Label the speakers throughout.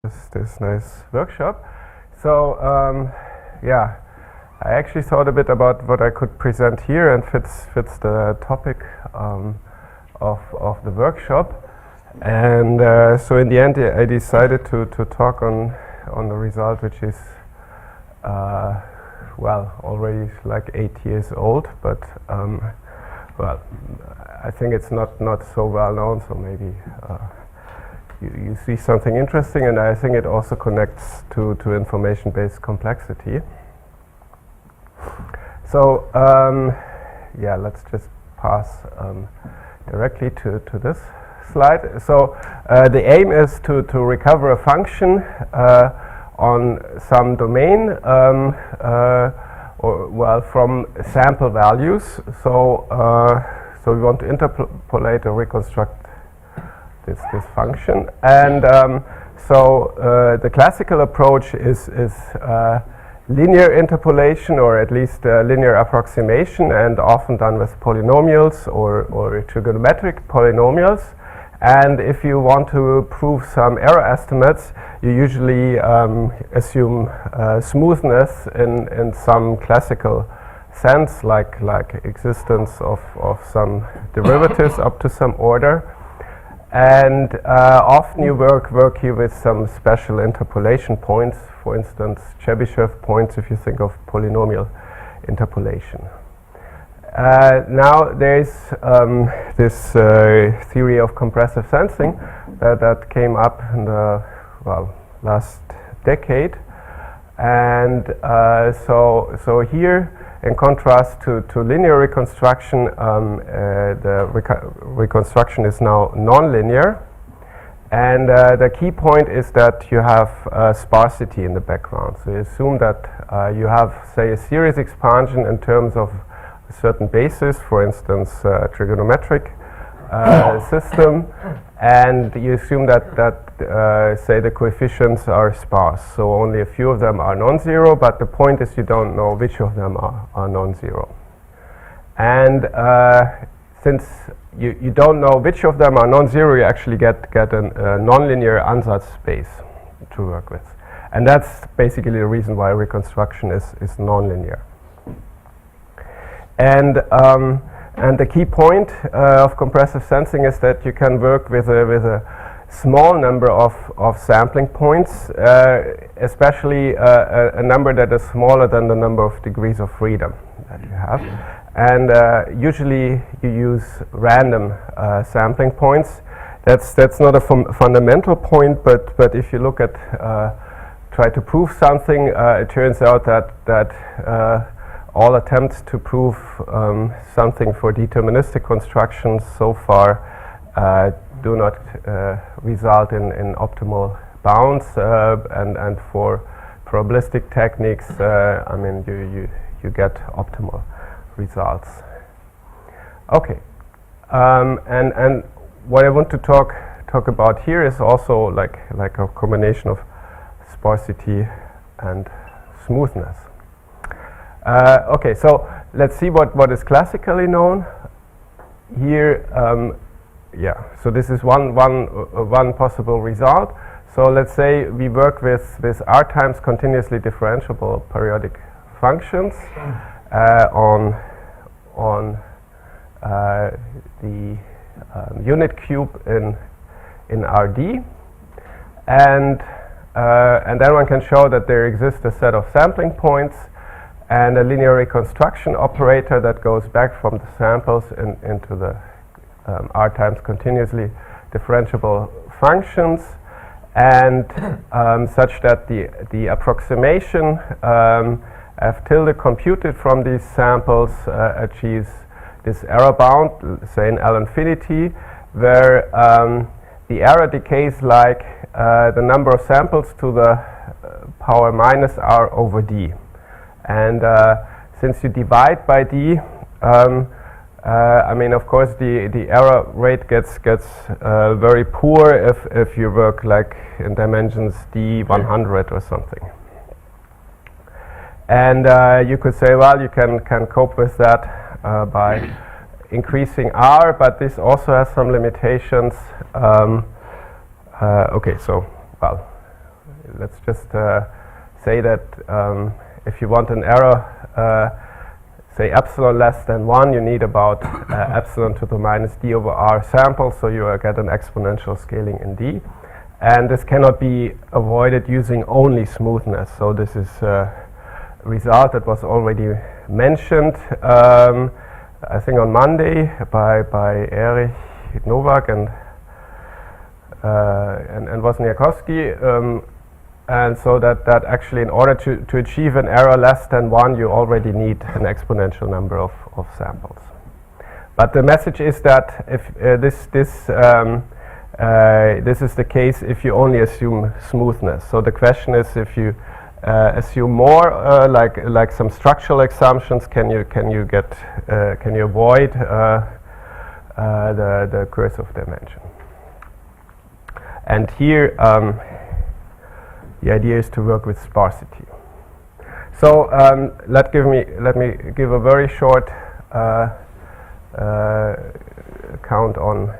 Speaker 1: this nice workshop. So yeah, I actually thought a bit about what I could present here, and fits the topic of the workshop. And so in the end, I decided to talk on the result, which is well, already like 8 years old, but well, I think it's not so well known, so maybe you see something interesting, and I think it also connects to information-based complexity. So yeah, let's just pass directly to this slide. So the aim is to recover a function on some domain, or well, from sample values. So so we want to interpolate or reconstruct this function, and so the classical approach is linear interpolation, or at least linear approximation, and often done with polynomials or trigonometric polynomials. And if you want to prove some error estimates, you usually assume smoothness in some classical sense, like existence of some derivatives up to some order. And often you work here with some special interpolation points, for instance, Chebyshev points if you think of polynomial interpolation. Now there is this theory of compressive sensing that came up in the last decade, and so here, in contrast to linear reconstruction, the reconstruction is now nonlinear, and the key point is that you have sparsity in the background. So you assume that you have, say, a series expansion in terms of a certain basis, for instance, trigonometric system, and you assume that say the coefficients are sparse, so only a few of them are non-zero, but the point is you don't know which of them are non-zero. And since you don't know which of them are non-zero, you actually get a nonlinear ansatz space to work with, and that's basically the reason why reconstruction is nonlinear. And the key point of compressive sensing is that you can work with a small number of sampling points, especially a number that is smaller than the number of degrees of freedom that you have. And usually you use random sampling points. That's not a fundamental point, but if you look at try to prove something, it turns out that all attempts to prove something for deterministic constructions so far do not result in optimal bounds, and for probabilistic techniques, I mean, you get optimal results. Okay, and what I want to talk about here is also like a combination of sparsity and smoothness. Okay, so let's see what is classically known here. Yeah, so this is one possible result. So let's say we work with r times continuously differentiable periodic functions on the unit cube in Rd, and then one can show that there exists a set of sampling points and a linear reconstruction operator that goes back from the samples into the r times continuously differentiable functions, and such that the approximation f tilde computed from these samples achieves this error bound, say in L infinity, where the error decays like the number of samples to the power minus r over d. And since you divide by d, I mean, of course, the error rate gets very poor if you work like in dimensions d100 or something. And you could say, well, you can cope with that by increasing r, but this also has some limitations. Okay, so well, let's just say that if you want an error, say epsilon less than 1, you need about epsilon to the minus d over r samples, so you get an exponential scaling in d. And this cannot be avoided using only smoothness. So this is a result that was already mentioned, I think on Monday by Erich Nowak and Wozniakowski. And so that actually in order to achieve an error less than 1, you already need an exponential number of samples. But the message is that if this is the case if you only assume smoothness. So the question is, if you assume more, like some structural assumptions, can you avoid the cursive dimension? And here the idea is to work with sparsity. So let me give a very short account on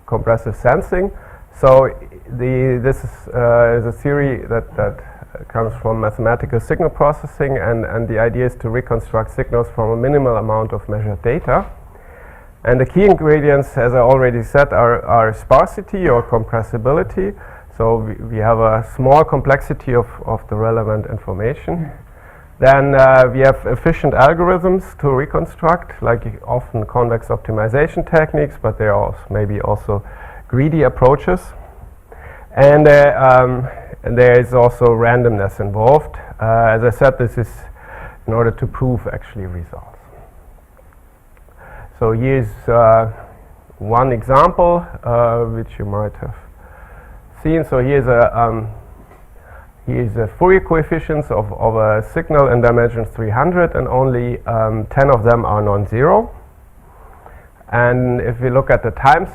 Speaker 1: compressive sensing. So this is a theory that comes from mathematical signal processing, and the idea is to reconstruct signals from a minimal amount of measured data. And the key ingredients, as I already said, are sparsity or compressibility. So we have a small complexity of the relevant information. Then we have efficient algorithms to reconstruct, like often convex optimization techniques, but there are maybe also greedy approaches. And there is also randomness involved. As I said, this is in order to prove actually results. So here's one example which you might have seen. So here's a Fourier coefficients of a signal in dimensions 300, and only 10 of them are non-zero. And if we look at the time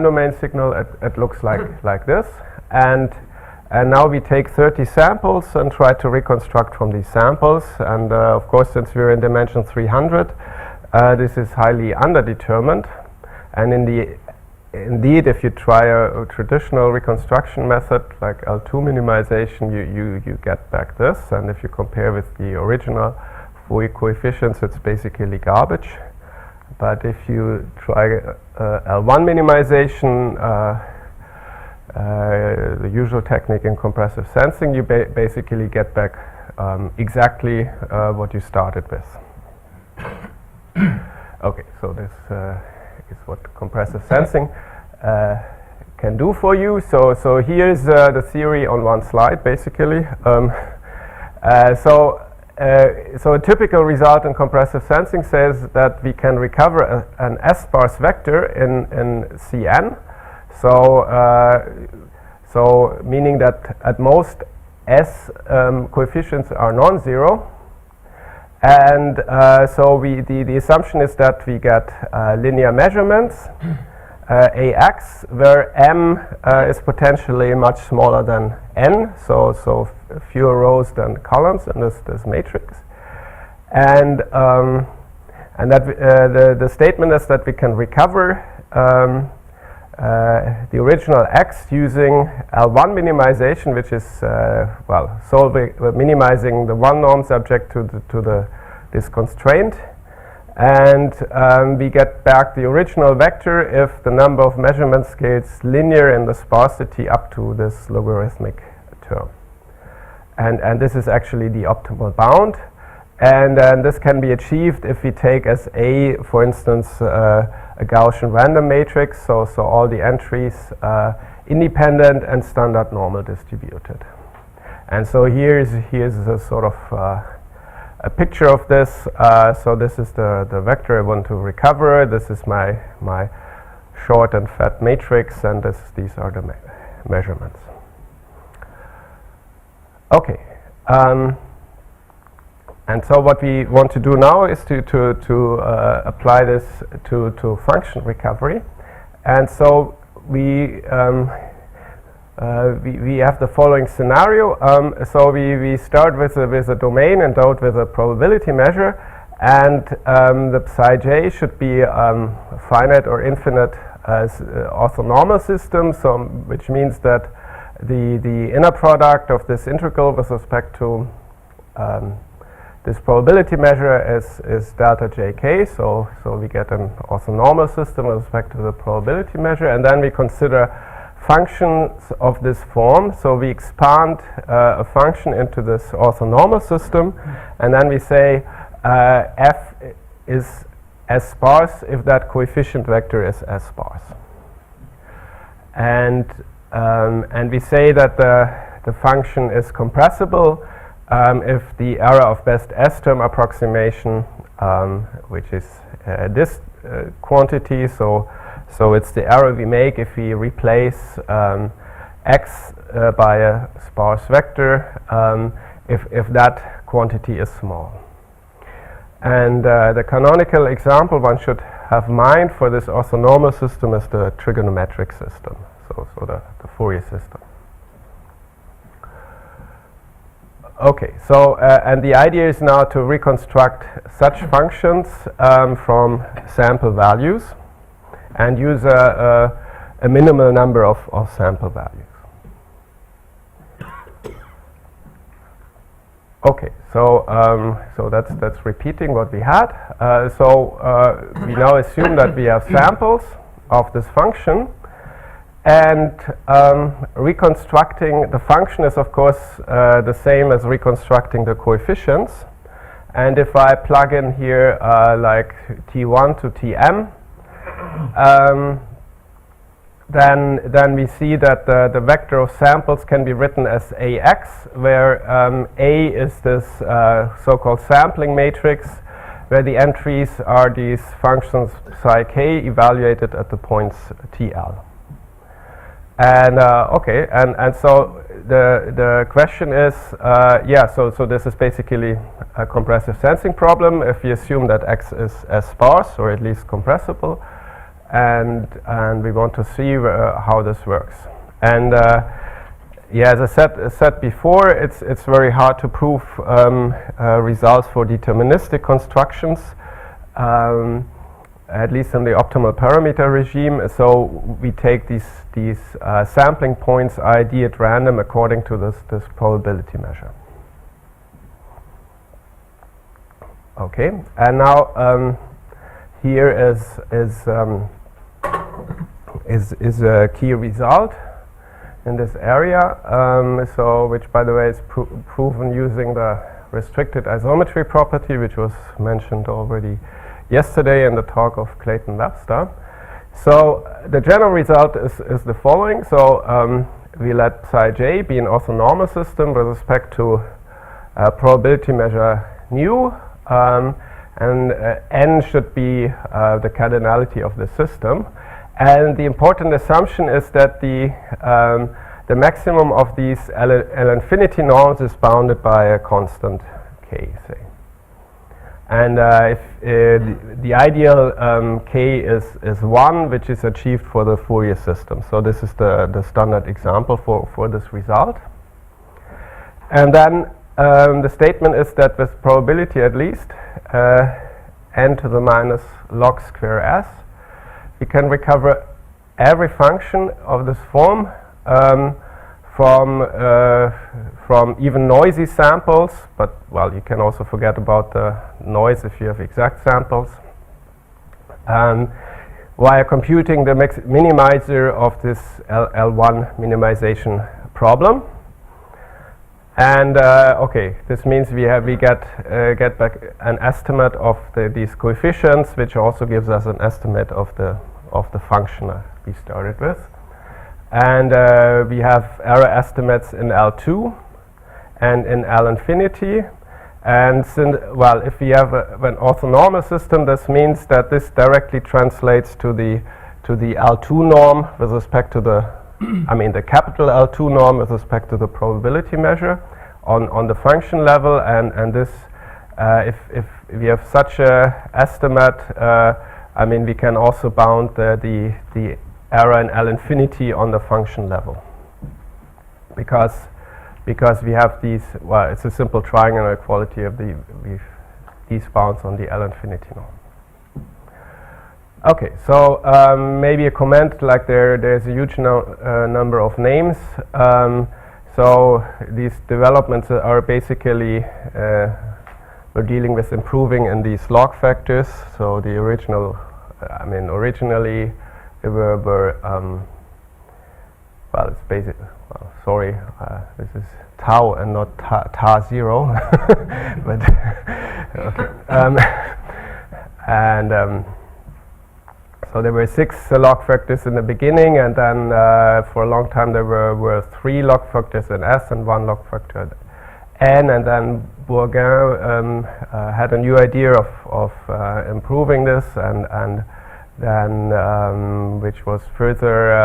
Speaker 1: domain signal, it looks like this. And now we take 30 samples and try to reconstruct from these samples. And of course, since we're in dimension 300, this is highly underdetermined. And indeed, if you try a traditional reconstruction method like L2 minimization, you get back this. And if you compare with the original Fourier coefficients, it's basically garbage. But if you try L1 minimization, the usual technique in compressive sensing, you basically get back exactly what you started with. Okay, so this is what compressive sensing can do for you. So here's the theory on one slide, basically. So a typical result in compressive sensing says that we can recover an S-sparse vector in Cn. So meaning that at most S coefficients are non-zero. And so the assumption is that we get linear measurements, AX, where M is potentially much smaller than N, so fewer rows than columns in this matrix. And that the statement is that we can recover the original X using L1 minimization, which is minimizing the one norm subject to this constraint, and we get back the original vector if the number of measurement scales linear in the sparsity up to this logarithmic term, and this is actually the optimal bound, and this can be achieved if we take as A, for instance, a Gaussian random matrix, so all the entries independent and standard normal distributed. And so here's a sort of a picture of this. So this is the vector I want to recover. This is my short and fat matrix, and these are the measurements. Okay. And so what we want to do now is to apply this to function recovery. And so we have the following scenario. So we start with a domain endowed with a probability measure, and the psi j should be a finite or infinite orthonormal system, which means that the inner product of this integral with respect to this probability measure is delta jk, so we get an orthonormal system with respect to the probability measure, and then we consider functions of this form. So we expand a function into this orthonormal system, and then we say f is S sparse if that coefficient vector is S sparse. And we say that the function is compressible if the error of best S term approximation, which is this quantity, so it's the error we make if we replace x by a sparse vector, if that quantity is small. And the canonical example one should have in mind for this orthonormal system is the trigonometric system, so the Fourier system. Okay, so and the idea is now to reconstruct such functions from sample values and use a minimal number of sample values. Okay, so that's repeating what we had. We now assume that we have samples of this function, and reconstructing the function is of course the same as reconstructing the coefficients. And if I plug in here like t1 to tm, then we see that the vector of samples can be written as ax, where A is this so-called sampling matrix, where the entries are these functions psi k evaluated at the points tl. And okay, and so the question is, so this is basically a compressive sensing problem if we assume that x is as sparse or at least compressible. And we want to see how this works. And as I said before, it's very hard to prove results for deterministic constructions, at least in the optimal parameter regime. So we take these sampling points ID at random according to this probability measure. Okay, and now here is a key result in this area, which by the way is proven using the restricted isometry property, which was mentioned already yesterday in the talk of Clayton-Webster. So the general result is the following. So we let psi j be an orthonormal system with respect to probability measure nu, and n should be the cardinality of the system. And the important assumption is that the maximum of these L infinity norms is bounded by a constant k, say. And if the ideal k is 1, which is achieved for the Fourier system. So this is the standard example for this result. And then the statement is that with probability at least n to the minus log square s, we can recover every function of this form from even noisy samples, but well, you can also forget about the noise if you have exact samples, while computing the minimizer of this L1 minimization problem. And okay, this means we get back an estimate of these coefficients, which also gives us an estimate of the function we started with. And we have error estimates in L2 and in L infinity. And if we have an orthonormal system, this means that this directly translates to the L2 norm with respect to the the capital L2 norm with respect to the probability measure on the function level, and this if we have such a estimate, we can also bound the error in L infinity on the function level, because we have these. Well, it's a simple triangular equality of these bounds on the L infinity norm. Okay, so maybe a comment, like there's a huge number of names. So these developments are basically we're dealing with improving in these log factors. So the original, originally they were well, it's basic. Well, sorry, this is tau and not ta 0. But okay. So there were 6 log factors in the beginning, and then for a long time there were 3 log factors in S and 1 log factor in N, and then Bourgain had a new idea of improving this, and then which was further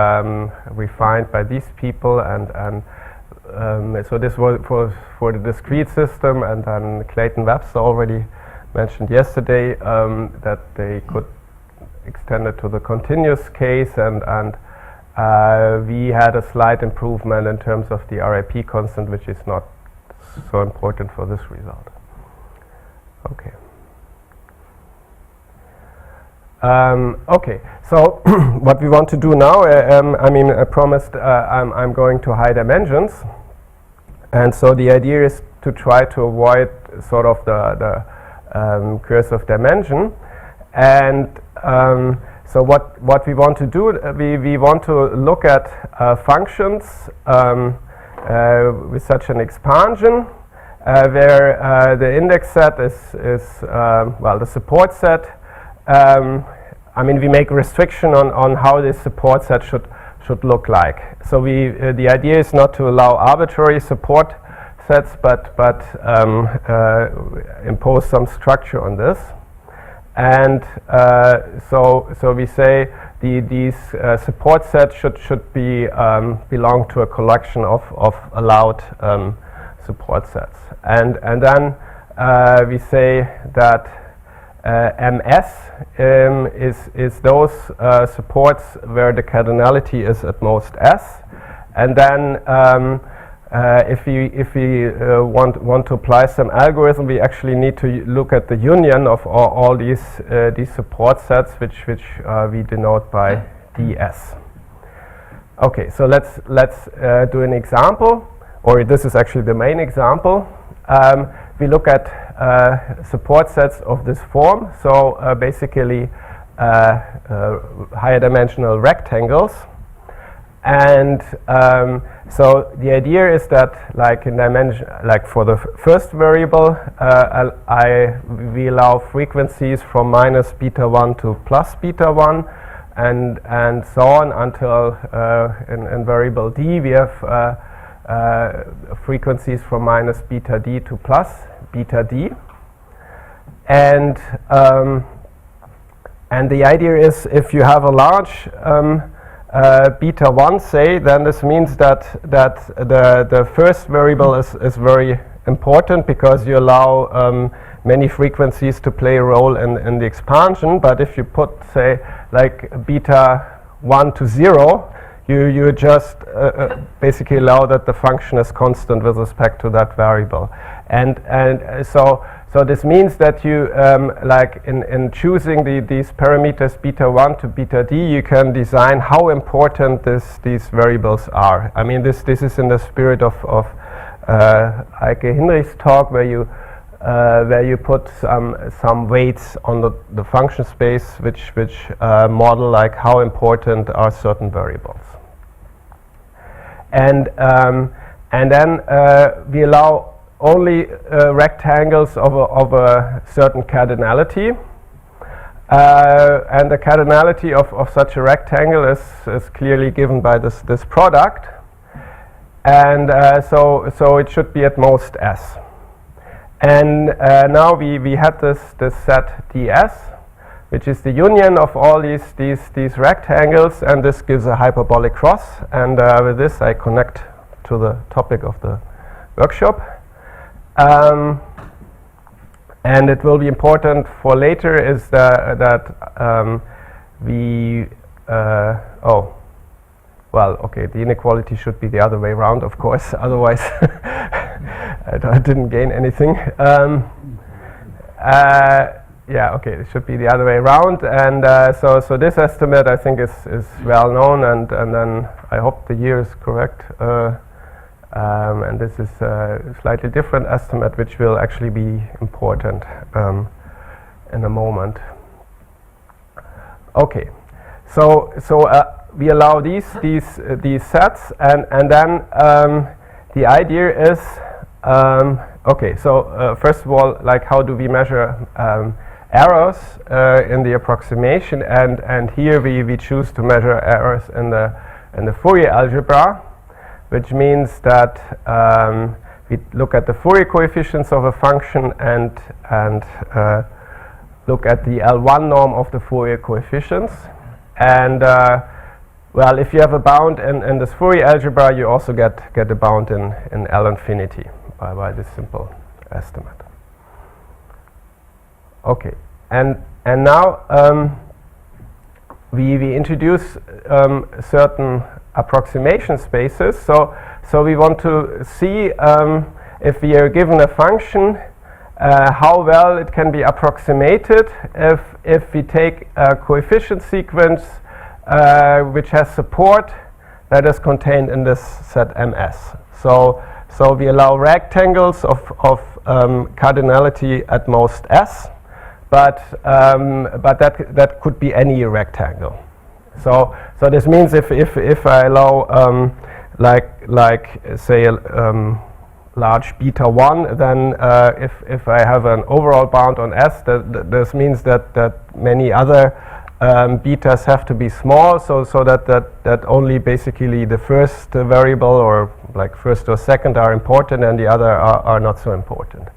Speaker 1: refined by these people, and so this was for the discrete system, and then Clayton Webster already mentioned yesterday that they could extend it to the continuous case, and we had a slight improvement in terms of the RIP constant, which is not so important for this result. Okay. Okay, so what we want to do now, I promised I'm going to high dimensions, and so the idea is to try to avoid sort of the curse of dimension, and so what we want to do, we want to look at functions with such an expansion where the index set is well, the support set. We make a restriction on how this support set should look like. So the idea is not to allow arbitrary support sets, but impose some structure on this. And so we say these support sets should be belong to a collection of allowed support sets. And then we say that MS is those supports where the cardinality is at most S, and then if we want to apply some algorithm, we actually need to look at the union of all these support sets, which we denote by ds. Okay, so let's do an example, or this is actually the main example. We look at support sets of this form, so basically higher dimensional rectangles, and so the idea is that, like in dimension, like for the first variable, we allow frequencies from minus beta 1 to plus beta 1, and so on until in variable d we have frequencies from minus beta d to plus beta d, and the idea is if you have a large beta 1, say, then this means that the first variable is very important because you allow many frequencies to play a role in the expansion. But if you put, say, like beta 1 to 0, you just basically allow that the function is constant with respect to that variable, and so this means that you like in choosing these parameters beta 1 to beta d, you can design how important these variables are. I mean, this is in the spirit of Heike Hinrichs' talk, where you put some weights on the function space which model like how important are certain variables. And then we allow only rectangles of a certain cardinality, and the cardinality of such a rectangle is clearly given by this product, and so it should be at most S. And now we had this set ds, which is the union of all these rectangles, and this gives a hyperbolic cross. And with this I connect to the topic of the workshop. And it will be important for later is that we the inequality should be the other way around, of course, otherwise I didn't gain anything. yeah, okay, it should be the other way around. And so this estimate I think is well known, and then I hope the year is correct. And this is a slightly different estimate, which will actually be important in a moment. Okay, so we allow these sets, and then the idea is okay. So first of all, like, how do we measure errors in the approximation? And here we choose to measure errors in the Fourier algebra, which means that we look at the Fourier coefficients of a function and look at the L1 norm of the Fourier coefficients. And well, if you have a bound in this Fourier algebra, you also get a bound in L infinity by this simple estimate. Okay, and now we introduce certain approximation spaces. So we want to see if we are given a function, how well it can be approximated if we take a coefficient sequence which has support that is contained in this set MS. So we allow rectangles of cardinality at most S, but that could be any rectangle. So this means if I allow like say large beta 1, then if I have an overall bound on S, this means that many other betas have to be small, so that only basically the first variable, or like first or second, are important, and the other are not so important.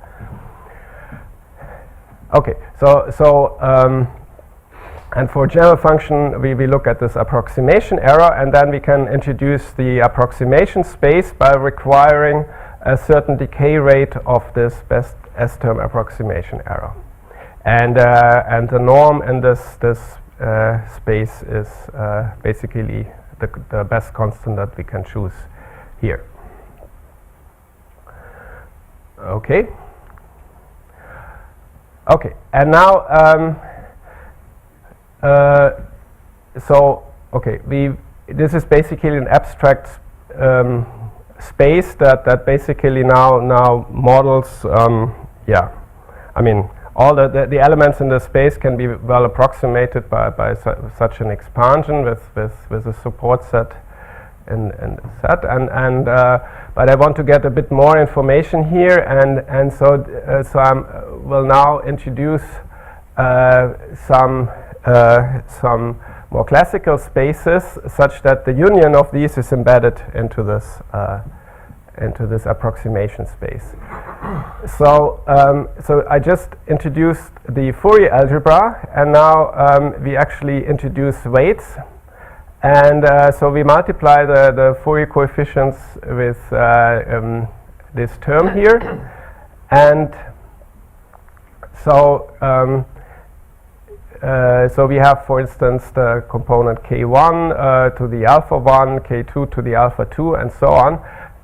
Speaker 1: Okay, so and for general function we look at this approximation error, and then we can introduce the approximation space by requiring a certain decay rate of this best S-term approximation error. And the norm in this space is basically the best constant that we can choose here. Okay. Okay, and now this is basically an abstract space that basically now models, I mean, all the elements in the space can be well approximated by such an expansion with a support set in the set, but I want to get a bit more information here, and so I will now introduce some more classical spaces, such that the union of these is embedded into this approximation space. So I just introduced the Fourier algebra, and now we actually introduce weights, and so we multiply the Fourier coefficients with this term here, and so we have, for instance, the component k1 to the alpha 1, k2 to the alpha 2, and so on.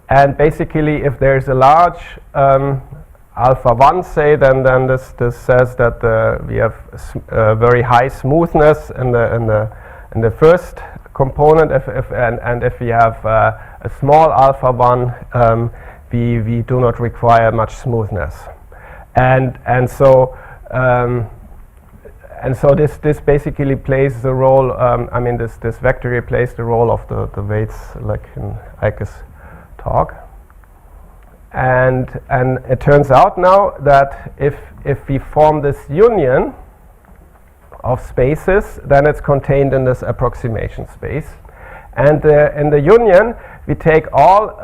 Speaker 1: And basically, if there is a large alpha 1, say, then this says that we have very high smoothness in the first component. And if we have a small alpha 1, we do not require much smoothness. And so this basically plays the role. I mean, this vector here plays the role of the weights, like in Eike's talk. And it turns out now that if we form this union of spaces, then it's contained in this approximation space. And in the union, we take all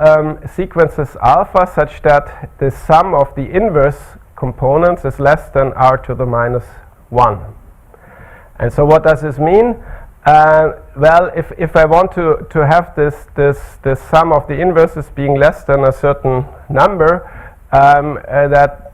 Speaker 1: sequences alpha such that the sum of the inverse components is less than r to the minus 1. And so what does this mean? Well, if I want to have this sum of the inverses being less than a certain number, that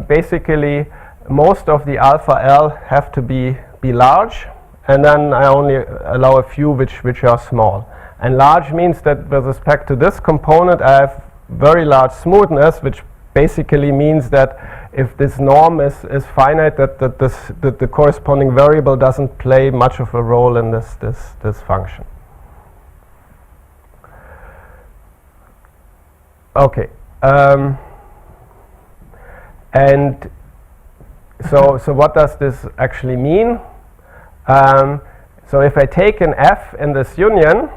Speaker 1: basically most of the alpha L have to be large, and then I only allow a few which are small. And large means that with respect to this component, I have very large smoothness, which basically means that if this norm is finite, that the corresponding variable doesn't play much of a role in this function. Okay, and so what does this actually mean? So if I take an f in this union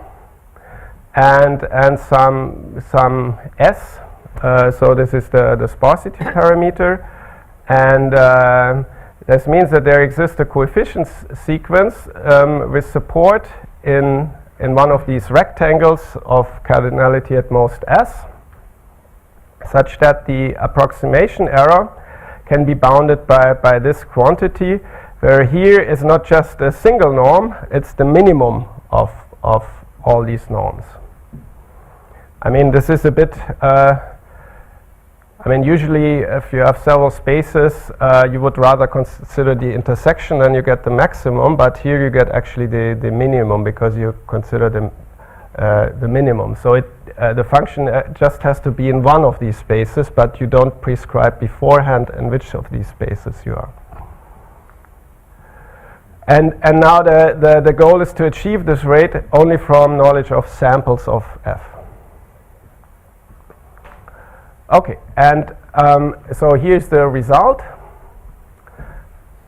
Speaker 1: and some s, so this is the sparsity parameter, and this means that there exists a coefficients sequence with support in one of these rectangles of cardinality at most s, such that the approximation error can be bounded by this quantity, where here is not just a single norm, it's the minimum of all these norms. I mean, this is a bit, I mean, usually if you have several spaces, you would rather consider the intersection, then you get the maximum, but here you get actually the minimum because you consider the minimum. So the function just has to be in one of these spaces, but you don't prescribe beforehand in which of these spaces you are. And now the goal is to achieve this rate only from knowledge of samples of f. Okay, and so here's the result.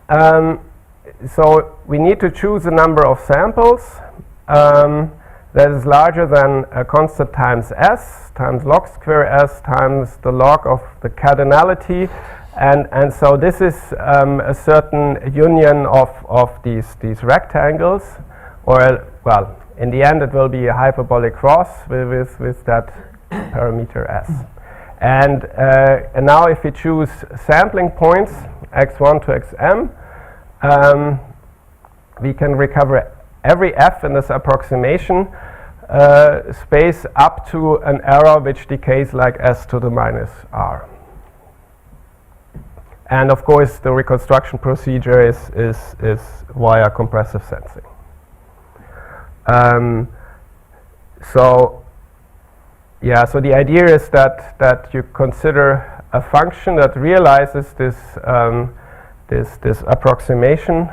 Speaker 1: So we need to choose a number of samples that is larger than a constant times s times log square s times the log of the cardinality, and so this is a certain union of these rectangles, or well, in the end it will be a hyperbolic cross with that parameter s. And now if we choose sampling points x1 to xm, we can recover every f in this approximation space up to an error which decays like s to the minus r. And of course the reconstruction procedure is via compressive sensing. So yeah, so the idea is that you consider a function that realizes this approximation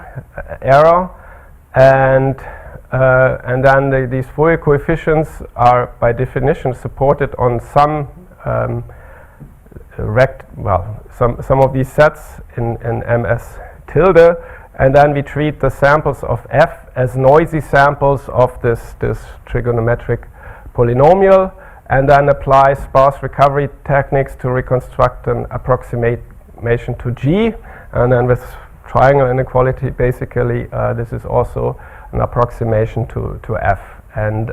Speaker 1: error, and then these Fourier coefficients are by definition supported on some some of these sets in ms tilde, and then we treat the samples of f as noisy samples of this trigonometric polynomial, and then apply sparse recovery techniques to reconstruct an approximation to g, and then with triangle inequality basically this is also an approximation to f, and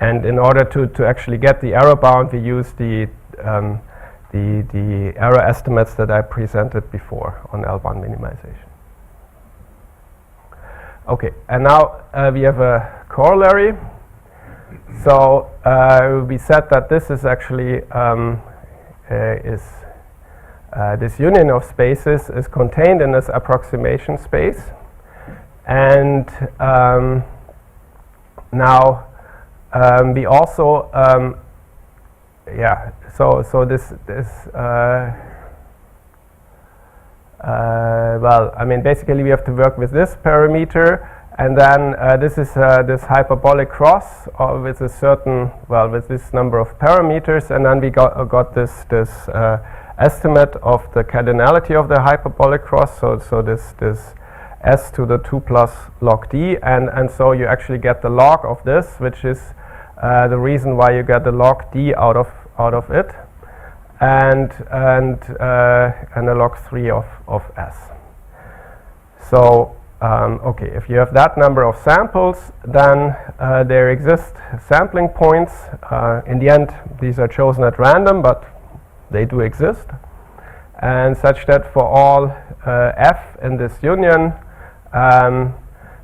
Speaker 1: in order to actually get the error bound, we use the error estimates that I presented before on L1 minimization. Okay, and now we have a corollary. So we said that this is actually this union of spaces is contained in this approximation space, and now we also so this well, I mean basically we have to work with this parameter, and then this is this hyperbolic cross with a certain, well, with this number of parameters, and then we got this estimate of the cardinality of the hyperbolic cross, so this s to the 2 plus log d, and so you actually get the log of this, which is the reason why you get the log d out of it, and a log 3 of s. So okay, if you have that number of samples, then there exist sampling points. In the end, these are chosen at random, but they do exist, and such that for all f in this union,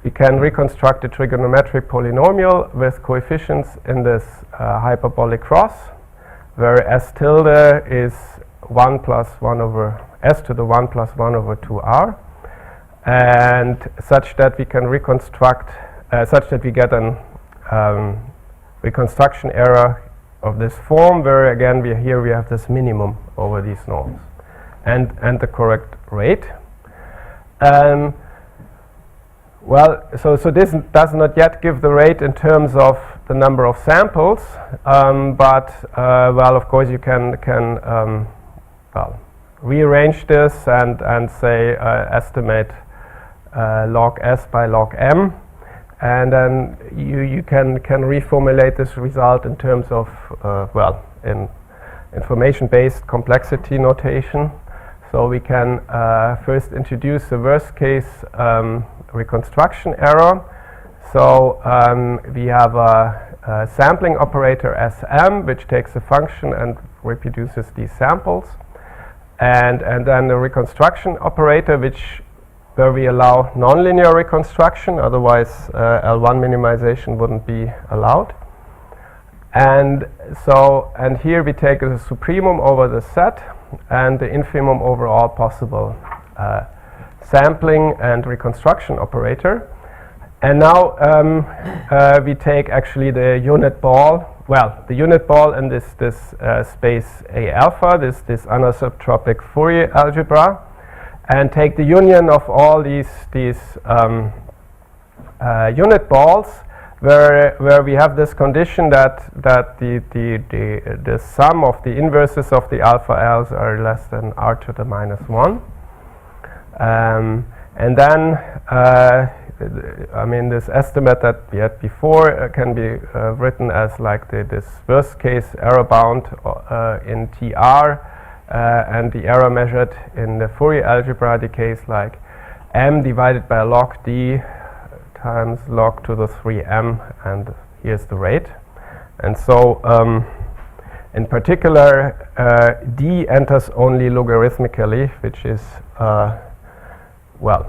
Speaker 1: we can reconstruct a trigonometric polynomial with coefficients in this hyperbolic cross, where s tilde is 1 plus 1 over s to the 1 plus 1 over 2r, and such that we can reconstruct, such that we get an reconstruction error of this form, where again here we have this minimum over these norms. and the correct rate. Well, so this does not yet give the rate in terms of the number of samples, but well, of course, you can well, rearrange this and say estimate log S by log M, and then you can reformulate this result in terms of well, in information-based complexity notation. So we can first introduce the worst case reconstruction error. So we have a sampling operator Sm, which takes a function and reproduces these samples, and then the reconstruction operator, where we allow nonlinear reconstruction, otherwise L1 minimization wouldn't be allowed. And here we take the supremum over the set and the infimum over all possible sampling and reconstruction operator. And now we take actually the unit ball, well, the unit ball in this space A alpha, this anisotropy Fourier algebra, and take the union of all these unit balls, where we have this condition that the sum of the inverses of the alpha L's are less than r to the minus 1. And then I mean, this estimate that we had before can be written as like this worst case error bound in TR, and the error measured in the Fourier algebra decays like m divided by log d times log to the 3m, and here's the rate. And so in particular d enters only logarithmically, which is well,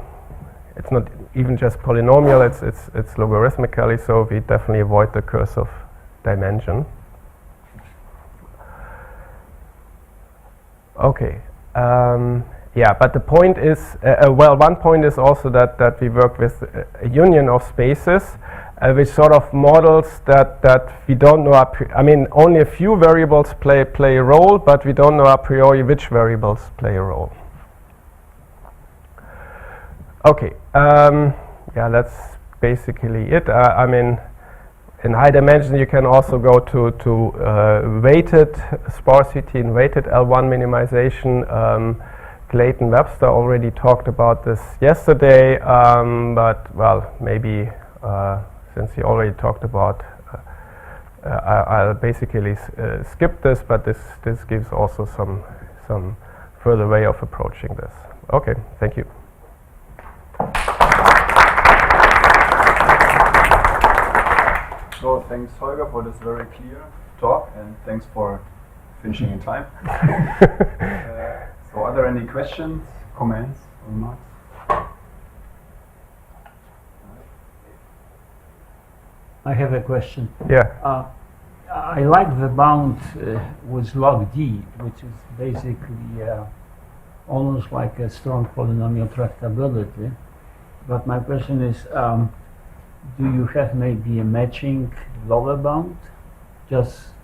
Speaker 1: it's not even just polynomial, it's logarithmically, so we definitely avoid the curse of dimension. Okay, yeah, but the point is, well, one point is also that we work with a union of spaces, which sort of models that we don't know, I mean, only a few variables play a role, but we don't know a priori which variables play a role. Okay, yeah, that's basically it. I mean, in high dimension you can also go to weighted sparsity and weighted L1 minimization. Clayton-Webster already talked about this yesterday, but well, maybe since he already talked about, I'll basically skip this, but this gives also some further way of approaching this. Okay, thank you.
Speaker 2: So thanks, Holger, for this very clear talk, and thanks for finishing in time. So are there any questions, comments, remarks?
Speaker 3: I have a question.
Speaker 1: Yeah.
Speaker 3: I like the bound with log d, which is basically almost like a strong polynomial tractability. But my question is, do you have maybe a matching lower bound? Just,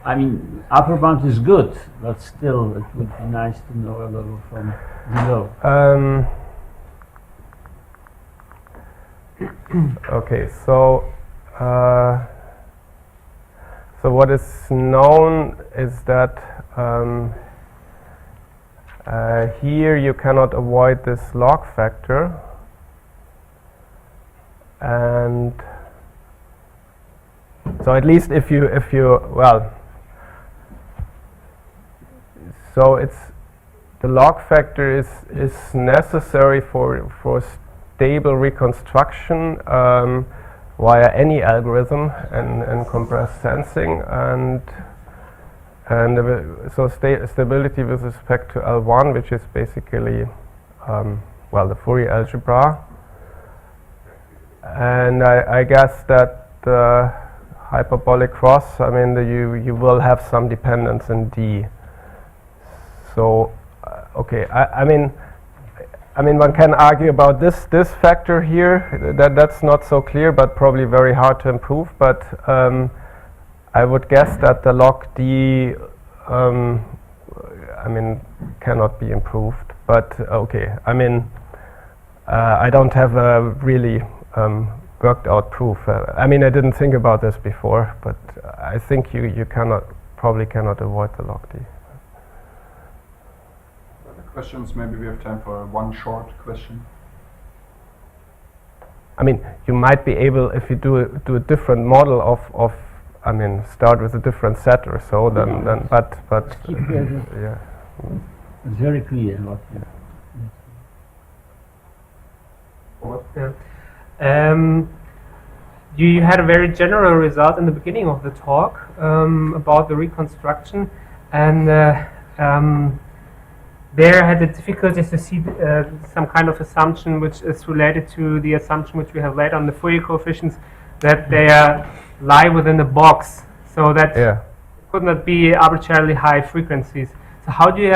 Speaker 3: I mean, upper bound is good, but still it would be nice to know a little from below.
Speaker 1: Okay, so what is known is that here you cannot avoid this log factor, and so at least if you well, so it's the log factor is necessary for stable reconstruction via any algorithm and compressed sensing, and so stability with respect to L1, which is basically well, the Fourier algebra, and I guess that the hyperbolic cross, I mean, you will have some dependence in D. So okay, I mean one can argue about this factor here, that's not so clear, but probably very hard to improve. But I would guess that the log D, I mean, cannot be improved. But okay, I mean, I don't have a really worked out proof. I mean, I didn't think about this before, but I think you probably cannot avoid the log D.
Speaker 2: Other questions? Maybe we have time for one short question.
Speaker 1: I mean, you might be able, if you do a different model of I mean, start with a different set or so, then but yeah.
Speaker 3: It's very clear. What
Speaker 4: You had a very general result in the beginning of the talk about the reconstruction, and there I had the difficulties to see some kind of assumption which is related to the assumption which we have laid on the Fourier coefficients, that they lie within a box, so that could not be arbitrarily high frequencies. So how do you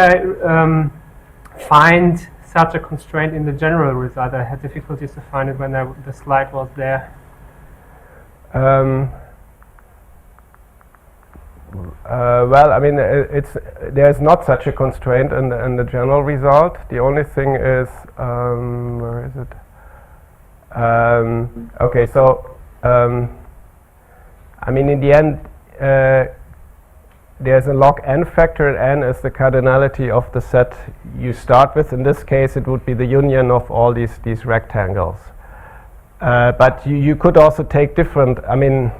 Speaker 4: find such a constraint in the general result? I had difficulties to find it when the slide was there.
Speaker 1: Well, I mean, there's not such a constraint in the general result. The only thing is, where is it? Okay, so I mean, in the end, there's a log n factor, and n is the cardinality of the set you start with. In this case, it would be the union of all these rectangles. But you could also take different, I mean,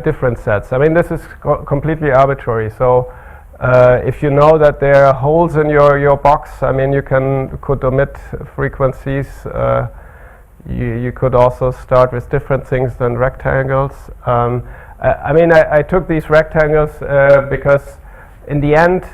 Speaker 1: different sets. I mean, this is completely arbitrary. So if you know that there are holes in your box, I mean, you could omit frequencies. You could also start with different things than rectangles. I mean, I took these rectangles because in the end,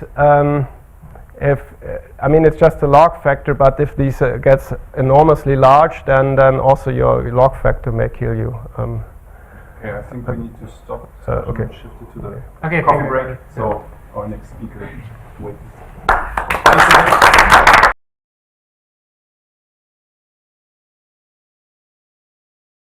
Speaker 1: I mean, it's just a log factor, but if these gets enormously large, then also your log factor may kill you.
Speaker 2: Okay, I think we need to stop.
Speaker 1: Okay.
Speaker 2: Shift it to the
Speaker 4: Okay,
Speaker 2: coffee break. So our next speaker waits.